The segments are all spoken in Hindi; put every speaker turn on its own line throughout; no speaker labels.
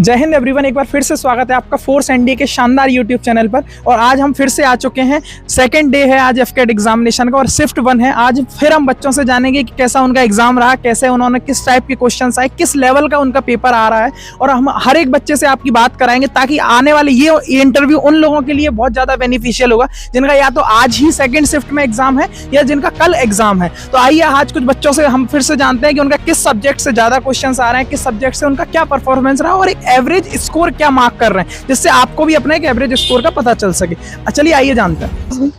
जय हिंद एवरीवन, एक बार फिर से स्वागत है आपका फोर्स एनडीए के शानदार यूट्यूब चैनल पर। और आज हम फिर से आ चुके हैं। सेकंड डे है आज एफकेट एग्जामिनेशन का और शिफ्ट 1 है। आज फिर हम बच्चों से जानेंगे कि कैसा उनका एग्जाम रहा, कैसे उन्होंने किस टाइप के क्वेश्चंस आए, किस लेवल का उनका पेपर आ रहा है। और हम हर एक बच्चे से आपकी बात कराएंगे ताकि आने वाले ये इंटरव्यू उन लोगों के लिए बहुत ज़्यादा बेनिफिशियल होगा जिनका या तो आज ही सेकेंड शिफ्ट में एग्जाम है या जिनका कल एग्जाम है। तो आइए आज कुछ बच्चों से हम फिर से जानते हैं कि उनका किस सब्जेक्ट से ज़्यादा क्वेश्चन आ रहे हैं, किस सब्जेक्ट से उनका क्या परफॉर्मेंस रहा और एक एवरेज स्कोर क्या मार्क कर रहे हैं, जिससे आपको भी अपना एक एवरेज स्कोर का पता चल सके। चलिए आइए जानते हैं।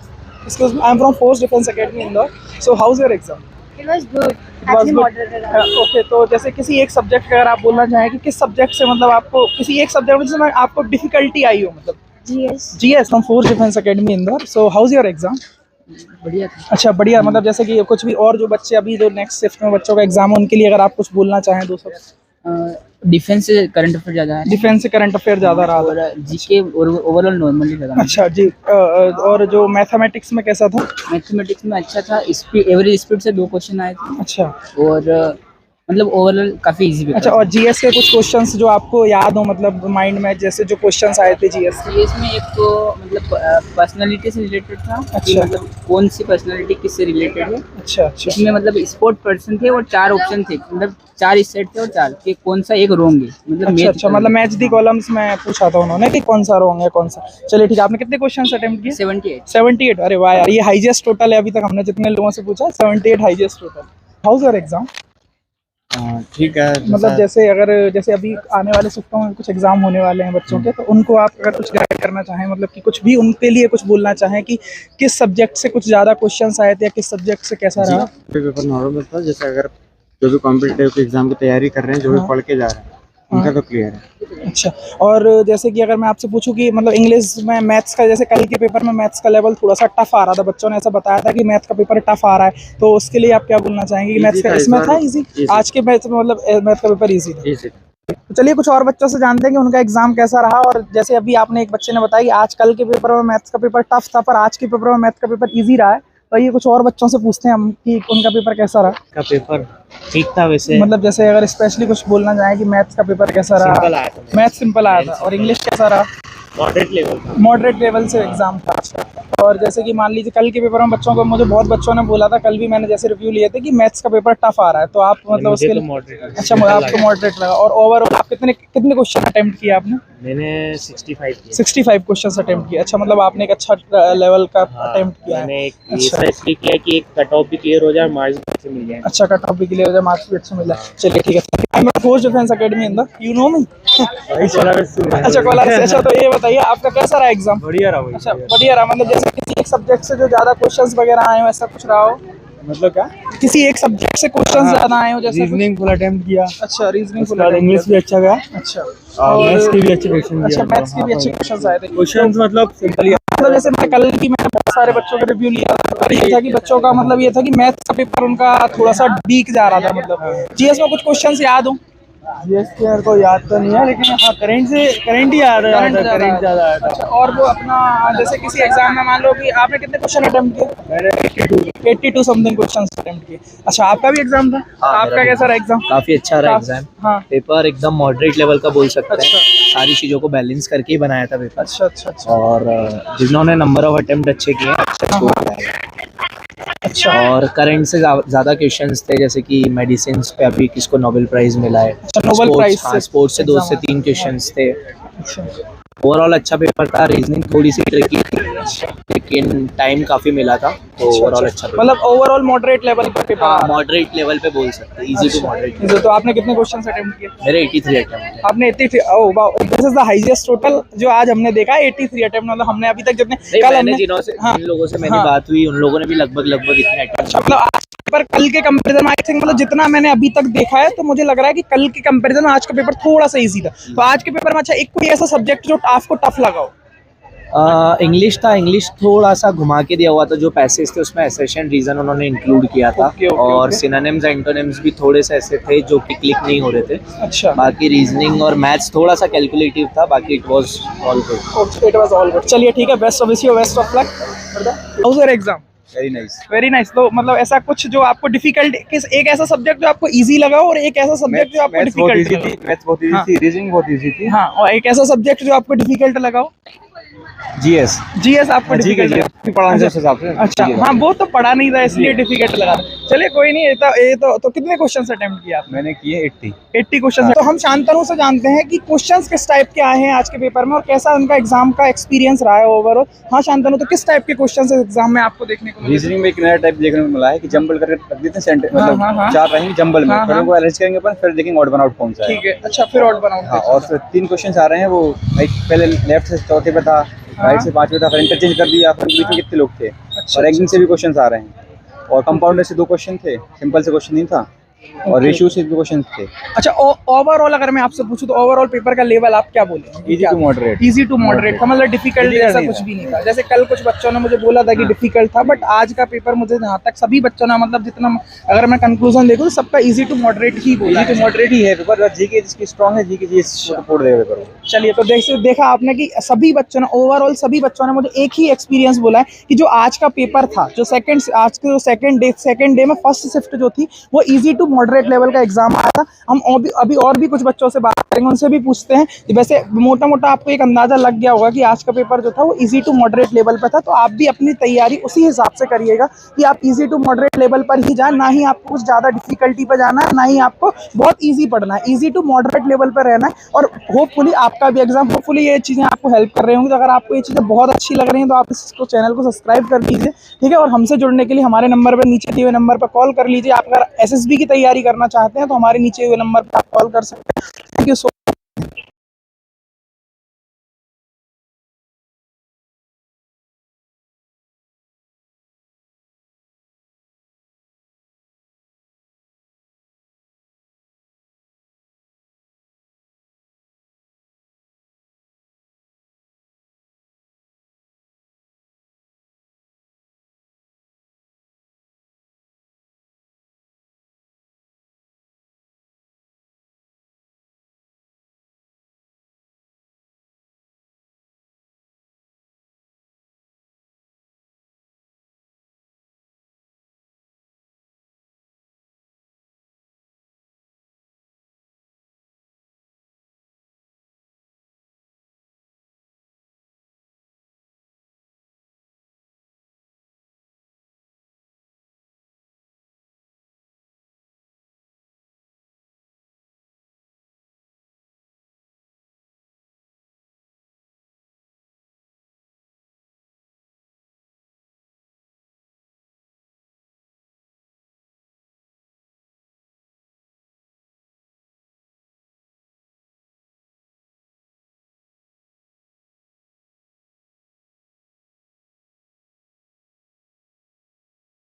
Excuse me, I am from Force Defense Academy Indore. So how's your exam?
It was good.
It was
Actually
good.
moderated.
Okay, तो जैसे किसी एक सब्जेक्ट का अगर आप बोलना चाहें कि किस सब्जेक्ट से मतलब आपको किसी एक सब्जेक्ट में आपको डिफिकल्टी आई हो, मतलब
GS.
GS from Force Defense Academy Indore. So how's your exam?
बढ़िया था।
अच्छा बढ़िया, मतलब जैसे कि कुछ भी और जो बच्चे अभी जो नेक्स्ट शिफ्ट में बच्चों का एग्जाम है उनके लिए अगर आप कुछ बोलना चाहें दो सब।
डिफेंस से करंट अफेयर ज्यादा है।
डिफेंस से करंट अफेयर ज़्यादा रहा था।
और जीके ओवरऑल नॉर्मली ज्यादा।
अच्छा जी। और जो मैथमेटिक्स में कैसा था?
मैथमेटिक्स में अच्छा था। एवरेज स्पीड से 2 क्वेश्चन आए थे।
अच्छा।
और मतलब ओवरऑल काफी इजी पेपर।
अच्छा, और जीएस के कुछ क्वेश्चंस जो आपको याद हो, मतलब माइंड में जैसे जो क्वेश्चंस आए थे जीएस
में एक तो मतलब पर्सनालिटी से रिलेटेड था।
अच्छा।
मतलब कौन सी पर्सनालिटी किससे रिलेटेड है।
अच्छा अच्छा।
इसमें मतलब स्पोर्ट पर्सन थे और 4 ऑप्शन थे, मतलब 4 सेट थे और 4 के कौन सा एक रॉन्ग है। मतलब
अच्छा, मतलब मैच दी कॉलम्स में पूछा था उन्होंने कि कौन सा रॉन्ग है कौन सा। चलिए ठीक है, आपने कितने क्वेश्चंस अटेम्प्ट किए?
78।
अरे वाह यार, ये हाईएस्ट टोटल है अभी तक हमने जितने लोगों से पूछा। 78 highest total. House your exam?
ठीक है।
मतलब जैसे अभी आने वाले शिफ्टों में कुछ एग्जाम होने वाले हैं बच्चों के, तो उनको आप अगर कुछ गाइड करना चाहें, मतलब कि कुछ भी उनके लिए कुछ बोलना चाहें कि किस सब्जेक्ट से कुछ ज़्यादा क्वेश्चंस आए थे या किस सब्जेक्ट से कैसा रहा।
पेपर नॉर्मल था। जैसे अगर जो भी कॉम्पिटिटिव एग्जाम की तैयारी कर रहे हैं, जो भी पढ़ के जा रहे हैं, उनका तो क्लियर है।
अच्छा, और जैसे कि अगर मैं आपसे पूछूं कि मतलब इंग्लिश में मैथ्स का, जैसे कल के पेपर में मैथ्स का लेवल थोड़ा सा टफ आ रहा था, बच्चों ने ऐसा बताया था कि मैथ्स का पेपर टफ आ रहा है, तो उसके लिए आप क्या बोलना चाहेंगे कि मैथ्स का इसमें था इजी? आज के मैथ्स में मतलब मैथ्स का पेपर इजी था। तो चलिए कुछ और बच्चों से जानते हैं कि उनका एग्जाम कैसा रहा। और जैसे अभी आपने एक बच्चे ने बताया कि आज कल के पेपर में मैथ्स का पेपर टफ था पर आज के पेपर में मैथ्स का पेपर ईजी रहा है, तो ये कुछ और बच्चों से पूछते हैं हम कि उनका पेपर कैसा रहा।
का पेपर ठीक था वैसे,
मतलब जैसे अगर स्पेशली कुछ बोलना चाहें कि मैथ्स का पेपर कैसा रहा। मैथ्स सिंपल आया था। और इंग्लिश कैसा रहा? मॉडरेट लेवल से एग्जाम था। और जैसे कि मान लीजिए कल के पेपर में बच्चों को, मुझे बहुत बच्चों ने बोला था, कल भी मैंने जैसे रिव्यू लिए थे कि मैथ्स का पेपर टफ आ रहा है, तो आप मतलब उसके लिए अच्छा आपको मॉडरेट लगा। और ओवरऑल आप कितने क्वेश्चन अटेम्प्ट किया आपने?
मैंने 65
क्वेश्चन अटेम्प्ट किया। अच्छा, मतलब आपने एक अच्छा लेवल का अटेम्प्ट किया है।
मैंने अच्छा इसलिए किया कि एक कट ऑफ भी क्लियर हो जाए, मार्क्स भी अच्छे मिल जाए।
अच्छा, कट ऑफ भी क्लियर हो जाए, मार्क्स भी अच्छे मिल जाए। चलिए ठीक है। I am force defence academy in the, you know me. अच्छा, कोलार से। अच्छा, तो ये बताइए आपका कैसा रहा एग्जाम?
बढ़िया रहा।
अच्छा बढ़िया रहा, मतलब जैसे किसी एक सब्जेक्ट से जो ज्यादा क्वेश्चंस वगैरह आए हो ऐसा कुछ रहा हो?
मतलब क्या?
किसी एक सब्जेक्ट से क्वेश्चंस ज्यादा आए हो जैसे
रीजनिंग फुल अटेम्प्ट किया।
अच्छा, रीजनिंग फुल।
इंग्लिश भी अच्छा गया।
अच्छा,
और मैथ्स के भी अच्छे क्वेश्चन।
अच्छा, मैथ्स के भी अच्छे क्वेश्चंस आए थे।
क्वेश्चंस मतलब सिंपल ही।
मतलब जैसे मैं कल की मैंने बहुत सारे बच्चों का रिव्यू लिया था, ये था कि बच्चों का मतलब ये था कि मैथ्स का पेपर उनका थोड़ा सा वीक जा रहा था। मतलब जीएस में कुछ क्वेश्चंस याद हो?
जीएस के यार को याद तो नहीं है, लेकिन हाँ करंट ही याद है। करंट ज्यादा आया था।
अच्छा, और वो अपना जैसे किसी एग्जाम में मान लो कि आपने कितने क्वेश्चन अटेम्प्ट किए?
मैंने
82 समथिंग क्वेश्चंस अटेम्प्ट किए। अच्छा, आपका भी एग्जाम था? आपका कैसा रहा एग्जाम?
काफी अच्छा रहा एग्जाम।
हाँ,
पेपर एकदम मॉडरेट लेवल का बोल सकते हैं।
अच्छा।
सारी चीजों को बैलेंस करके ही बनाया था पेपर।
अच्छा अच्छा अच्छा।
और जिन्होंने नंबर ऑफ अटेम्प्ट अच्छे किए अच्छा स्कोर किया।
अच्छा,
और करंट से ज्यादा क्वेश्चंस थे, जैसे कि मेडिसिन पे अभी किसको नोबेल प्राइज मिला है।
नोबेल प्राइज से
स्पोर्ट्स से 2 से 3 क्वेश्चंस थे।
अच्छा
ओवरऑल अच्छा पेपर था। रीजनिंग थोड़ी सी ट्रिकी थी, लेकिन टाइम काफी मिला था, तो ओवरऑल अच्छा पेपर।
मतलब ओवरऑल मॉडरेट लेवल पर पेपर।
मॉडरेट लेवल पे बोल सकते हैं, इजी टू मॉडरेट।
तो आपने कितने क्वेश्चंस अटेम्प्ट किए?
मेरे 83 अटेम्प्ट।
आपने 83? Oh wow, this is the highest total जो आज हमने देखा है। 83 अटेम्प्ट, मतलब हमने अभी तक जितने कल हमने
जिन लोगों से मेरी बात हुई उन लोगों ने भी लगभग इतने अटेम्प्ट।
मतलब पर कल के कंपैरिजन में आई थिंक, मतलब जितना मैंने अभी तक देखा है तो मुझे लग रहा है कि कल के कंपैरिजन में आज का पेपर थोड़ा सा इजी था। तो आज के पेपर में अच्छा एक कोई ऐसा सब्जेक्ट जो आपको टफ लगा हो?
इंग्लिश था। इंग्लिश थोड़ा सा घुमा के दिया हुआ था, जो पैसेज थे उसमें एसेशन रीजन उन्होंने इंक्लूड किया था। और सिनोनिम्स एंटोनिम्स भी थोड़े से ऐसे थे जो कि क्लिक नहीं हो रहे थे।
अच्छा,
बाकी रीजनिंग और मैथ्स थोड़ा सा कैलकुलेटिव था, बाकी it was all good.
It was all good. चलिए ठीक है, best of wish you, best of luck. How was your exam?
Very nice.
Very nice. तो मतलब ऐसा कुछ जो आपको डिफिकल्ट, किस एक ऐसा सब्जेक्ट जो आपको इजी लगा हो और एक ऐसा सब्जेक्ट जो आपको डिफिकल्ट लगा?
मैथ्स बहुत इजी
हाँ।
थी, रीजनिंग बहुत इजी थी।
हाँ, और एक ऐसा सब्जेक्ट जो आपको डिफिकल्ट लगा हो?
जीएस
जीएस आपको
जी के
डिफिकल्ट
पढ़ा उस हिसाब से।
अच्छा, हाँ वो तो पढ़ा नहीं था इसलिए डिफिकल्ट लगा। चलिए कोई नहीं, तो कितने क्वेश्चंस अटेम्प्ट किया आपने?
मैंने किए 80।
80 क्वेश्चन। तो हम शांतनु से जानते हैं कि क्वेश्चंस किस टाइप के आए हैं आज के पेपर में और कैसा उनका एग्जाम का एक्सपीरियंस रहा है ओवरऑल। हाँ शांतनु, तो किस टाइप के क्वेश्चंस एग्जाम में आपको देखने को मिले?
रीजनिंग में एक नया टाइप देखने को मिला है कि जंबल करके रख देते हैं सेंटर,
हाँ,
मतलब
हाँ।
4 रहेंगे जंबल में,
हाँ,
फिर
हाँ।
उनको अरेंज करेंगे अपन, फिर देखेंगे ऑड वन आउट कौन सा है।
ठीक है, अच्छा फिर और बनाओ।
हाँ, और फिर 3 क्वेश्चन आ रहे हैं, वो एक पहले लेफ्ट से चौथे पे था, राइट से 5 पे था, फिर इंटरचेंज कर दिया, फिर बीच में कितने लोग थे। और रैंकिंग से भी क्वेश्चन आ रहे हैं, और कंपाउंडर से 2 क्वेश्चन थे, सिंपल से क्वेश्चन नहीं था, और रेशियो से 2 क्वेश्चन थे।
अच्छा, ओवरऑल अगर मैं आपसे पूछूं तो ओवरऑल पेपर का लेवल आप क्या बोलेंगे?
Easy to moderate.
Easy to moderate था, मतलब डिफिकल्ट
Difficult
ऐसा
नहीं
कुछ
था।
भी नहीं था। जैसे कल कुछ बच्चों ने मुझे बोला था कि डिफिकल्ट था, बट आज का पेपर मुझे जहाँ तक सभी बच्चों ने, मतलब जितना अगर मैं कंक्लूजन देखूं तो सबका इजी टू मॉडरेट ही बोला
इजी टू मॉडरेट ही है पेपर। जीके जिसकी स्ट्रांग है, जीके जी सपोर्ट देगा पेपर।
चलिए, तो देखा आपने कि सभी बच्चों ने, ओवरऑल सभी बच्चों ने मुझे एक ही एक्सपीरियंस बोला है कि जो आज का पेपर था, जो आज के जो सेकंड डे में फर्स्ट शिफ्ट जो थी वो इजी टू मॉडरेट लेवल का एग्जाम आया था। हम अभी और भी कुछ बच्चों से बात करेंगे, उनसे भी पूछते हैं। वैसे मोटा मोटा आपको एक अंदाजा लग गया होगा कि आज का पेपर जो था वो इजी टू मॉडरेट लेवल पर था, तो आप भी अपनी तैयारी उसी हिसाब से करिएगा कि आप इजी टू मॉडरेट लेवल पर ही जाए, ना ही आपको कुछ ज़्यादा डिफिकल्टी पर जाना है, ना ही आपको बहुत ईजी पढ़ना है। इजी टू मॉडरेट लेवल पर रहना है, और होपफुली आपका भी एग्जाम, होपफुली ये चीज़ें आपको हेल्प कर रही होंगी। तो अगर आपको ये चीज़ें बहुत अच्छी लग रही हैं तो आप इसको चैनल को सब्सक्राइब कर लीजिए, ठीक है। और हमसे जुड़ने के लिए हमारे नंबर पर, नीचे दिए हुए नंबर पर कॉल कर लीजिए। आप अगर एसएसबी की तैयारी करना चाहते हैं तो हमारे नीचे हुए नंबर पर आप कॉल कर सकते हैं। Thank you so